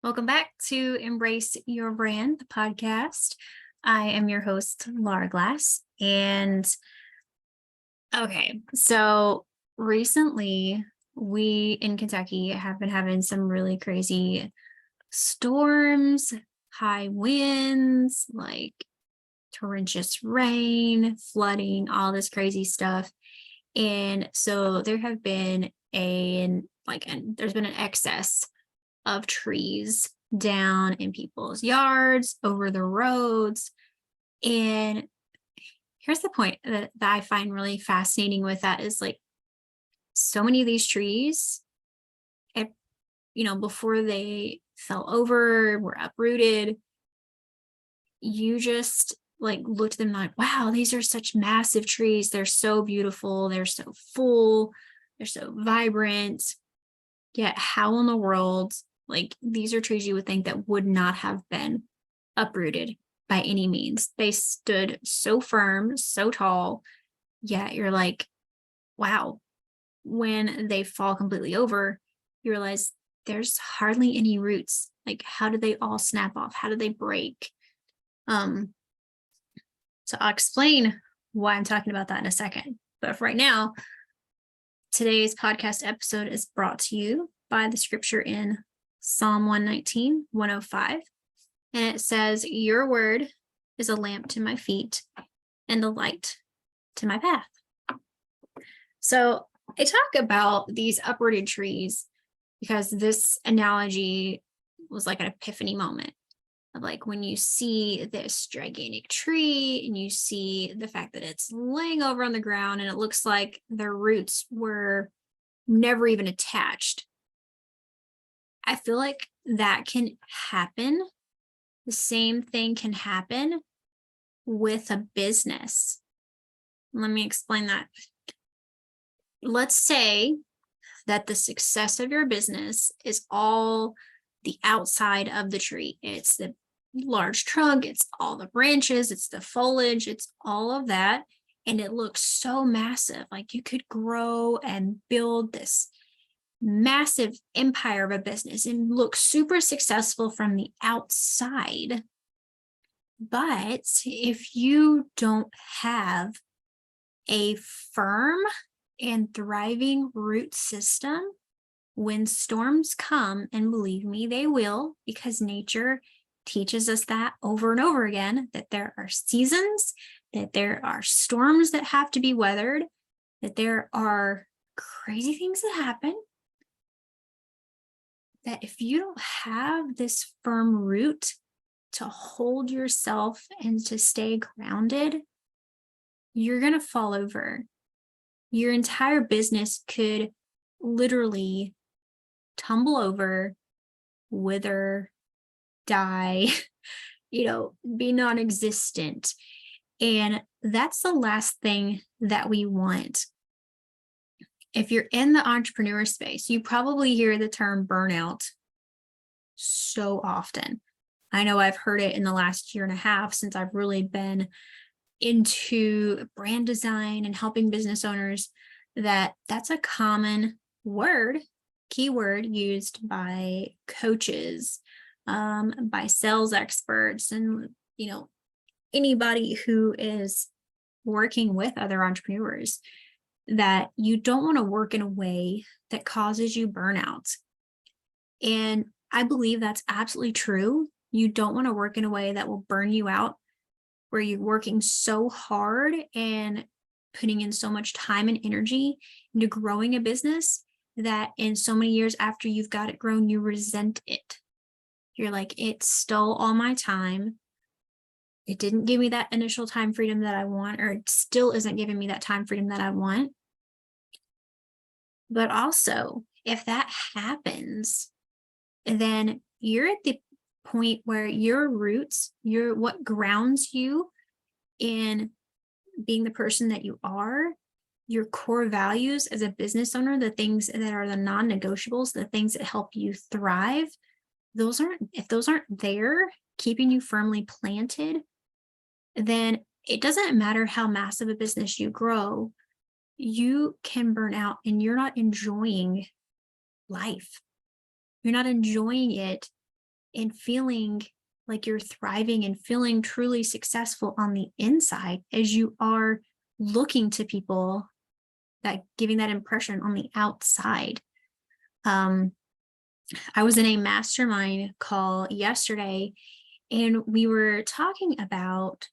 Welcome back to Embrace Your Brand, the podcast. I am your host, Laura Glass. And so recently we in Kentucky have been having some really crazy storms, high winds, like torrentious rain, flooding, all this crazy stuff. And so there have been there's been an excess of trees down in people's yards, over the roads. And here's the point that I find really fascinating with that is like so many of these trees, it, before they fell over, were uprooted, you just like looked at them like, wow, these are such massive trees. They're so beautiful. They're so full. They're so vibrant. Yet how in the world, like these are trees you would think that would not have been uprooted by any means. They stood so firm, so tall. Yet you're like, wow, when they fall completely over, you realize there's hardly any roots. Like, how did they all snap off? How did they break? So I'll explain why I'm talking about that in a second. But for right now, today's podcast episode is brought to you by the scripture in Psalm 119, 105. And it says, your word is a lamp to my feet and a light to my path. So I talk about these uprooted trees because this analogy was like an epiphany moment of like when you see this gigantic tree and you see the fact that it's laying over on the ground and it looks like the roots were never even attached. I feel like that can happen. The same thing can happen with a business. Let me explain that. Let's say that the success of your business is all the outside of the tree. It's the large trunk, it's all the branches, it's the foliage, it's all of that. And it looks so massive. Like you could grow and build this massive empire of a business and look super successful from the outside. But if you don't have a firm and thriving root system, when storms come, and believe me, they will, because nature teaches us that over and over again, that there are seasons, that there are storms that have to be weathered, that there are crazy things that happen, that if you don't have this firm root to hold yourself and to stay grounded, you're going to fall over. Your entire business could literally tumble over, wither, die, be non-existent. And that's the last thing that we want. If you're in the entrepreneur space, you probably hear the term burnout so often. I know I've heard it in the last year and a half since I've really been into brand design and helping business owners, that's a common keyword used by coaches, by sales experts, and anybody who is working with other entrepreneurs, that you don't want to work in a way that causes you burnout. And I believe that's absolutely true. You don't want to work in a way that will burn you out, where you're working so hard and putting in so much time and energy into growing a business that in so many years after you've got it grown, you resent it. You're like, it stole all my time. It didn't give me that initial time freedom that I want, or it still isn't giving me that time freedom that I want. But also, if that happens, then you're at the point where your roots, what grounds you in being the person that you are, your core values as a business owner, the things that are the non-negotiables, the things that help you thrive, if those aren't there, keeping you firmly planted, then it doesn't matter how massive a business you grow, you can burn out and you're not enjoying life. You're not enjoying it and feeling like you're thriving and feeling truly successful on the inside as you are looking to people, that giving that impression on the outside. I was in a mastermind call yesterday, and we were talking about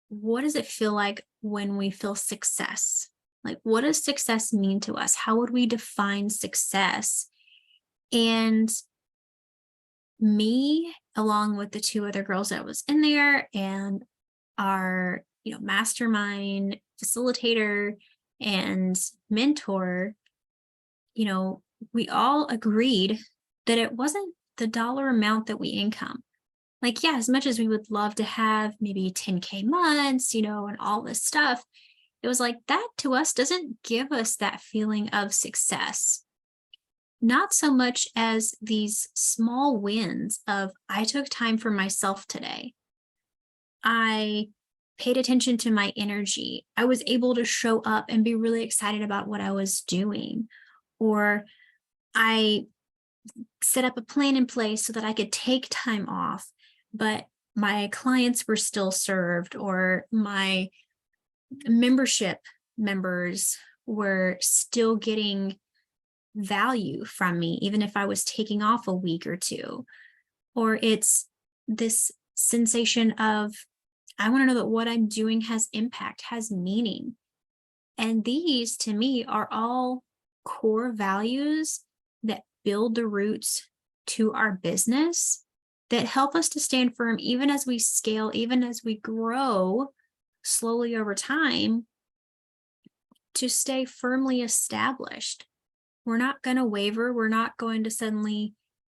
what does it feel like when we feel success? Like, what does success mean to us? How would we define success? And me, along with the two other girls that was in there, and our, mastermind facilitator and mentor, we all agreed that it wasn't the dollar amount that we income. Like, yeah, as much as we would love to have maybe 10K months, and all this stuff, it was like that to us doesn't give us that feeling of success. Not so much as these small wins of, I took time for myself today. I paid attention to my energy. I was able to show up and be really excited about what I was doing. Or I set up a plan in place so that I could take time off, but my clients were still served, or my membership members were still getting value from me, even if I was taking off a week or two. Or it's this sensation of, I want to know that what I'm doing has impact, has meaning. And these, to me, are all core values that build the roots to our business, that help us to stand firm even as we scale, even as we grow slowly over time, to stay firmly established. We're not going to waver. We're not going to suddenly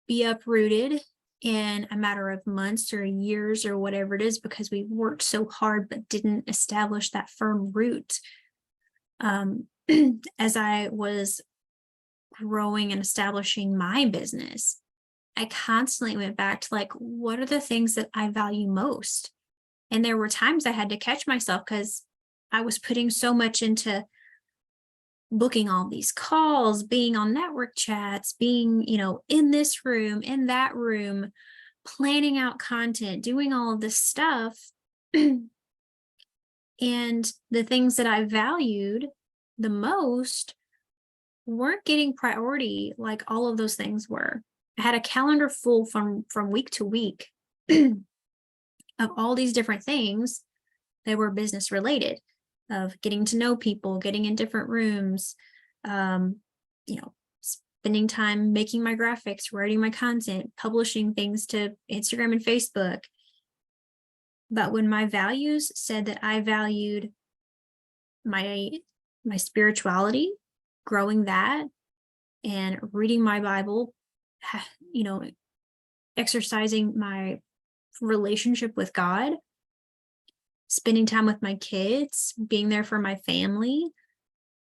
be uprooted in a matter of months or years or whatever it is because we worked so hard but didn't establish that firm root. As I was growing and establishing my business, I constantly went back to, like, what are the things that I value most? And there were times I had to catch myself because I was putting so much into booking all these calls, being on network chats, being, in this room, in that room, planning out content, doing all of this stuff. And the things that I valued the most weren't getting priority like all of those things were. I had a calendar full from week to week of all these different things that were business related, of getting to know people, getting in different rooms, spending time making my graphics, writing my content, publishing things to Instagram and Facebook. But when my values said that I valued my spirituality, growing that, and reading my Bible, exercising my relationship with God, spending time with my kids, being there for my family,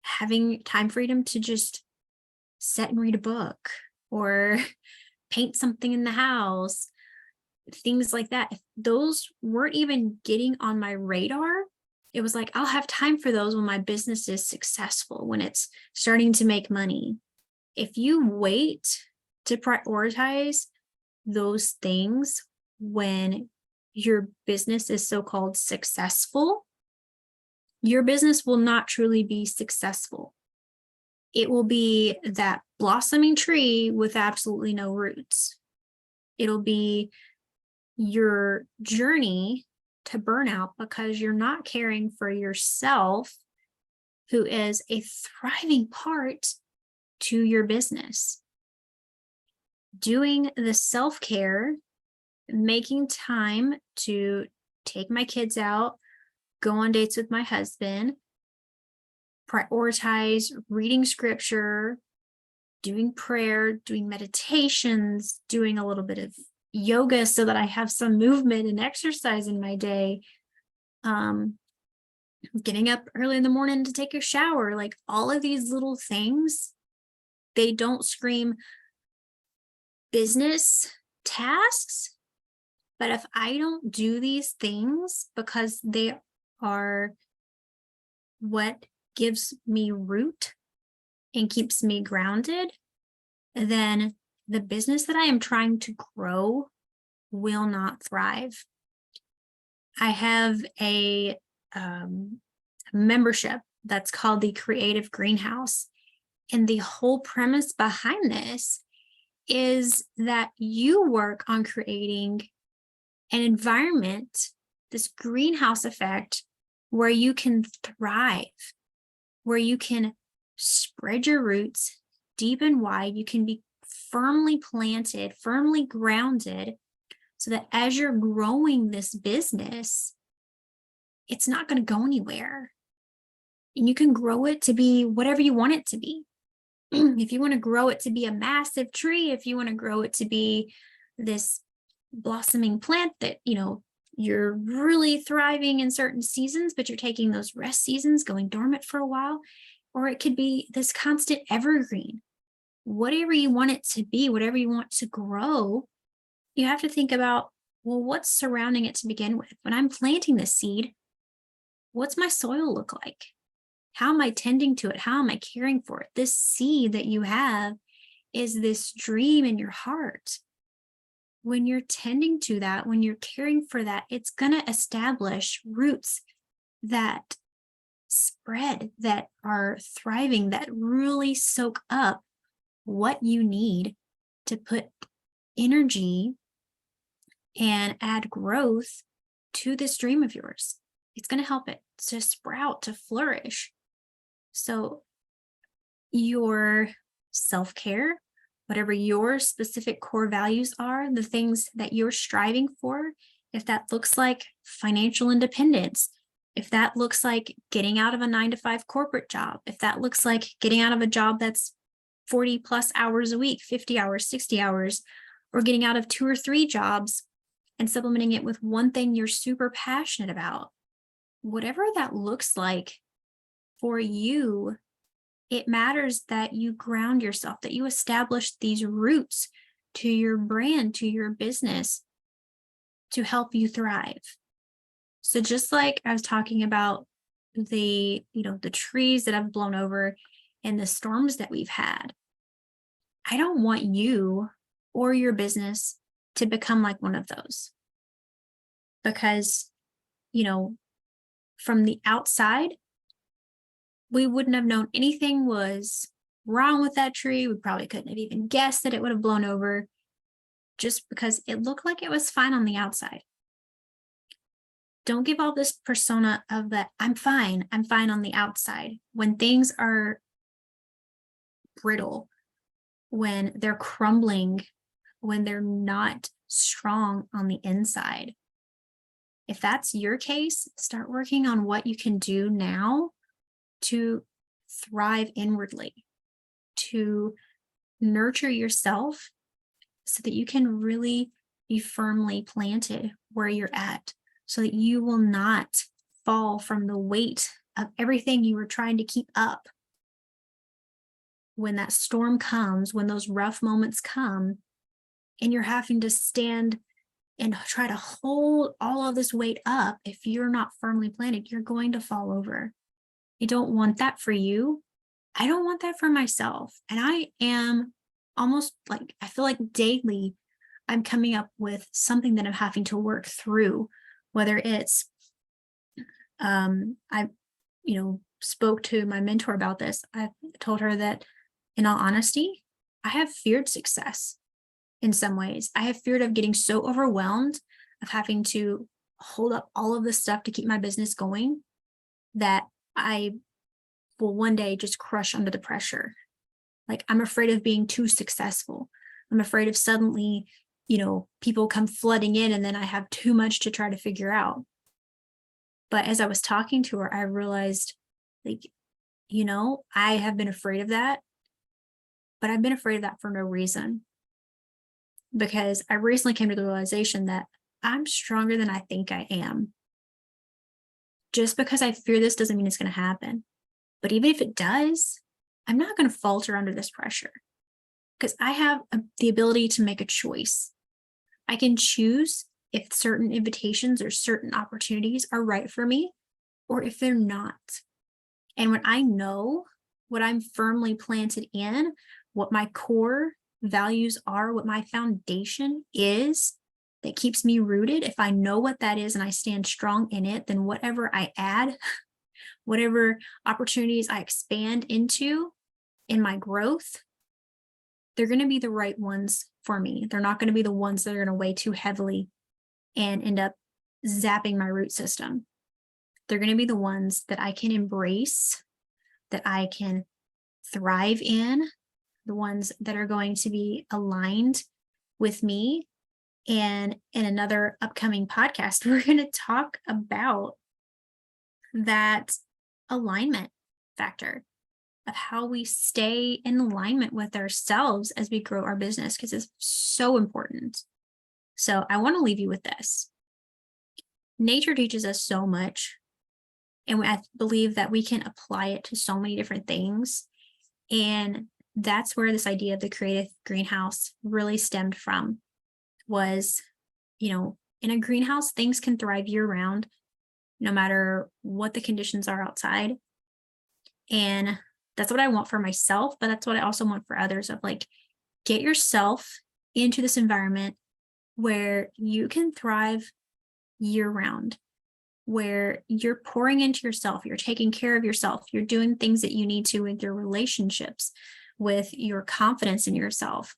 having time freedom to just sit and read a book or paint something in the house, things like that. If those weren't even getting on my radar, it was like, I'll have time for those when my business is successful, when it's starting to make money. If you wait to prioritize those things when your business is so-called successful, your business will not truly be successful. It will be that blossoming tree with absolutely no roots. It'll be your journey to burnout because you're not caring for yourself, who is a thriving part to your business. Doing the self-care, making time to take my kids out, go on dates with my husband, prioritize reading scripture, doing prayer, doing meditations, doing a little bit of yoga so that I have some movement and exercise in my day, getting up early in the morning to take a shower, like all of these little things, they don't scream business tasks. But if I don't do these things because they are what gives me root and keeps me grounded, then the business that I am trying to grow will not thrive. I have a membership that's called the Creative Greenhouse. And the whole premise behind this is that you work on creating an environment, this greenhouse effect, where you can thrive, where you can spread your roots deep and wide. You can be firmly planted, firmly grounded, so that as you're growing this business, it's not going to go anywhere. And you can grow it to be whatever you want it to be. If you want to grow it to be a massive tree, if you want to grow it to be this blossoming plant that, you're really thriving in certain seasons, but you're taking those rest seasons, going dormant for a while, or it could be this constant evergreen. Whatever you want it to be, whatever you want to grow, you have to think about, well, what's surrounding it to begin with? When I'm planting this seed, what's my soil look like? How am I tending to it? How am I caring for it? This seed that you have is this dream in your heart. When you're tending to that, when you're caring for that, it's going to establish roots that spread, that are thriving, that really soak up what you need to put energy and add growth to this dream of yours. It's going to help it to sprout, to flourish. So your self-care, whatever your specific core values are, the things that you're striving for, if that looks like financial independence, if that looks like getting out of a 9-to-5 corporate job, if that looks like getting out of a job that's 40 plus hours a week, 50 hours, 60 hours, or getting out of 2 or 3 jobs and supplementing it with one thing you're super passionate about, whatever that looks like for you, it matters that you ground yourself, that you establish these roots to your brand, to your business, to help you thrive. So just like I was talking about the trees that have blown over and the storms that we've had, I don't want you or your business to become like one of those. Because, from the outside, we wouldn't have known anything was wrong with that tree. We probably couldn't have even guessed that it would have blown over, just because it looked like it was fine on the outside. Don't give all this persona of that I'm fine on the outside, when things are brittle, when they're crumbling, when they're not strong on the inside. If that's your case, start working on what you can do now to thrive inwardly, to nurture yourself so that you can really be firmly planted where you're at, so that you will not fall from the weight of everything you were trying to keep up. When that storm comes, when those rough moments come, and you're having to stand and try to hold all of this weight up, if you're not firmly planted, you're going to fall over. I don't want that for you. I don't want that for myself. And I am almost like, I feel like daily I'm coming up with something that I'm having to work through, whether it's, I, spoke to my mentor about this. I told her that, in all honesty, I have feared success in some ways. I have feared of getting so overwhelmed, of having to hold up all of this stuff to keep my business going, that I will one day just crush under the pressure. Like, I'm afraid of being too successful. I'm afraid of suddenly, people come flooding in and then I have too much to try to figure out. But as I was talking to her, I realized, I have been afraid of that, but I've been afraid of that for no reason. Because I recently came to the realization that I'm stronger than I think I am. Just because I fear this doesn't mean it's going to happen. But even if it does, I'm not going to falter under this pressure, because I have the ability to make a choice. I can choose if certain invitations or certain opportunities are right for me, or if they're not. And when I know what I'm firmly planted in, what my core values are, what my foundation is that keeps me rooted, if I know what that is and I stand strong in it, then whatever I add, whatever opportunities I expand into in my growth, they're going to be the right ones for me. They're not going to be the ones that are going to weigh too heavily and end up zapping my root system. They're going to be the ones that I can embrace, that I can thrive in, the ones that are going to be aligned with me. And in another upcoming podcast, we're going to talk about that alignment factor of how we stay in alignment with ourselves as we grow our business, because it's so important. So I want to leave you with this. Nature teaches us so much, and I believe that we can apply it to so many different things. And that's where this idea of the creative greenhouse really stemmed from, was, in a greenhouse, things can thrive year round, no matter what the conditions are outside. And that's what I want for myself, but that's what I also want for others, of like, get yourself into this environment where you can thrive year round, where you're pouring into yourself, you're taking care of yourself, you're doing things that you need to with your relationships, with your confidence in yourself,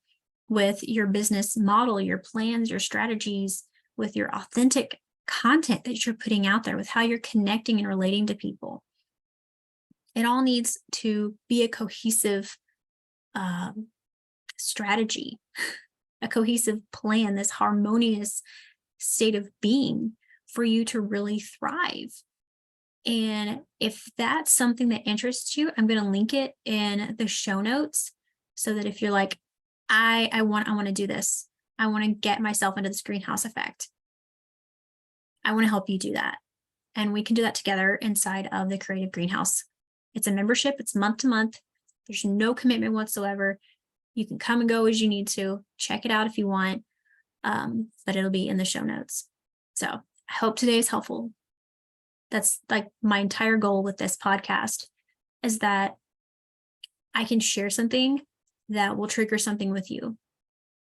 with your business model, your plans, your strategies, with your authentic content that you're putting out there, with how you're connecting and relating to people. It all needs to be a cohesive strategy, a cohesive plan, this harmonious state of being for you to really thrive. And if that's something that interests you, I'm going to link it in the show notes, so that if you're like, I want to do this, I want to get myself into this greenhouse effect, I want to help you do that. And we can do that together inside of the Creative Greenhouse. It's a membership. It's month to month. There's no commitment whatsoever. You can come and go as you need to. Check it out if you want, but it'll be in the show notes. So I hope today is helpful. That's like my entire goal with this podcast, is that I can share something that will trigger something with you,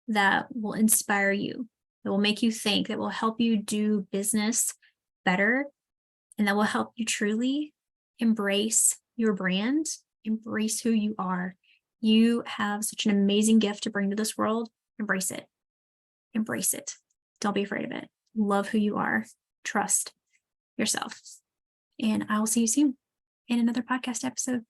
that will inspire you, that will make you think, that will help you do business better, and that will help you truly embrace your brand, embrace who you are. You have such an amazing gift to bring to this world. Embrace it. Embrace it. Don't be afraid of it. Love who you are. Trust yourself. And I will see you soon in another podcast episode.